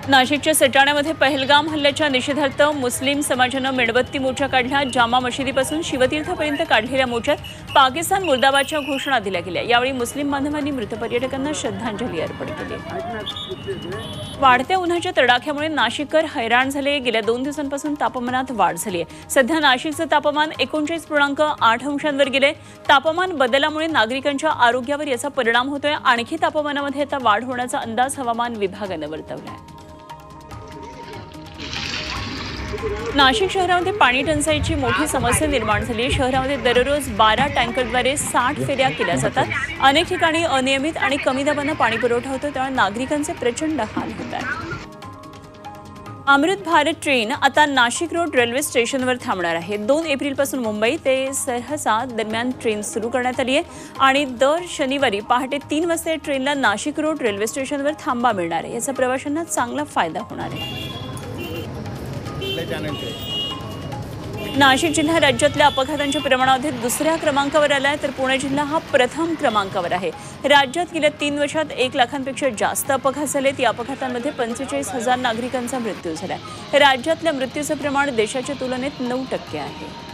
नाशिकच्या सटाण्यामध्ये पहलगाम हल्ल्याच्या निषेधार्थ मुस्लिम समाजानं मेणबत्ती मोर्चा काढला। जामा मशिदीपासून शिवतीर्थपर्यंत काढलेल्या मोर्चात पाकिस्तान मुर्दाबादच्या घोषणा दिल्या गेल्या। यावेळी मुस्लिम बांधवांनी मृत पर्यटकांना श्रद्धांजली अर्पण केली। वाढत्या उन्हाच्या तडाख्यामुळे नाशिककर हैराण झाले। गेल्या 2 दिवसांपासून तापमानात वाढ झाली आहे। सध्या नाशिकचं तापमान 39.8 अंशांवर गेले। तापमान बदलामुळे नागरिकांच्या आरोग्यावर याचा परिणाम होतोय। आणखी तापमानामध्ये आता वाढ होण्याचा अंदाज हवामान विभागानं वर्तवला आहे। नाशिक शहरामध्ये पाणी टंचाईची मोठी समस्या निर्माण झाली आहे। शहरामध्ये दररोज 12 टँकरद्वारे 60 फेऱ्या केल्या जातात। अनेक ठिकाणी अनियमित आणि कमी दाबाने पाणी पुरवठा होतो, त्यामुळे नागरिकांचे प्रचंड हाल होत आहेत। अमृत भारत ट्रेन आता नाशिक रोड रेल्वे स्टेशनवर थांबणार आहे। 2 एप्रिलपासून मुंबई ते सहसा दरम्यान ट्रेन सुरू करण्यात आली आहे आणि दर शनिवारी पहाटे 3 वाजता या ट्रेनला नाशिक रोड रेल्वे स्टेशनवर थांबा मिळणार आहे। याचा प्रवाशांना चांगला फायदा होणार आहे। नाशिक जिल्हा राज्यातल्या अपघातांच्या प्रमाणामध्ये दुसऱ्या क्रमांकावर आलाय, तर पुणे जिल्हा हा प्रथम क्रमांकावर आहे। राज्यात गेल्या 3 वर्षात 1 लाखांपेक्षा जास्त अपघात झालेत। या अपघातांमध्ये 45,000 नागरिकांचा मृत्यू झालाय। राज्यातल्या मृत्यूचं प्रमाण देशाच्या तुलनेत 9% आहे।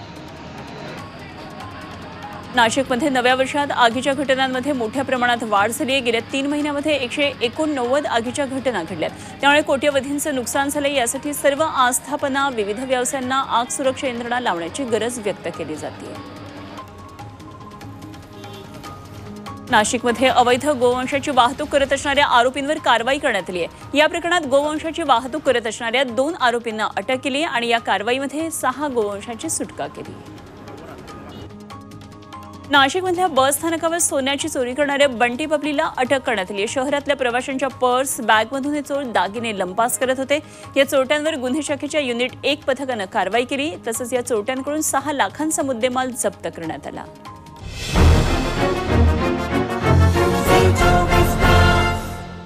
नाशिकमध्ये नव्या वर्षात आगीच्या घटनांमध्ये मोठ्या प्रमाणात वाढ झाली आहे। गेल्या 3 महिन्यांमध्ये 189 आगीच्या घटना घडल्यात, त्यामुळे कोट्यवधींचं नुकसान झालंय। यासाठी सर्व आस्थापना, विविध व्यवसायांना आग सुरक्षा यंत्रणा लावण्याची गरज व्यक्त केली जाते। नाशिकमध्ये अवैध गोवंशाची वाहतूक करत असणाऱ्या आरोपींवर कारवाई करण्यात आली आहे। या प्रकरणात गोवंशाची वाहतूक करत असणाऱ्या 2 आरोपींना अटक केली आणि या कारवाईमध्ये 6 गोवंशाची सुटका केली। नाशिकमधल्या बस स्थानकावर सोन्याची चोरी करणाऱ्या बंटी पपलीला अटक करण्यात आली आहे। शहरातल्या प्रवाशांच्या पर्स, बॅगमधून हे चोर दागिने लंपास करत होते। या चोरट्यांवर गुन्हे शाखेच्या युनिट 1 पथकानं कारवाई केली। तसंच या चोरट्यांकडून 6 लाखांचा मुद्देमाल जप्त करण्यात आला।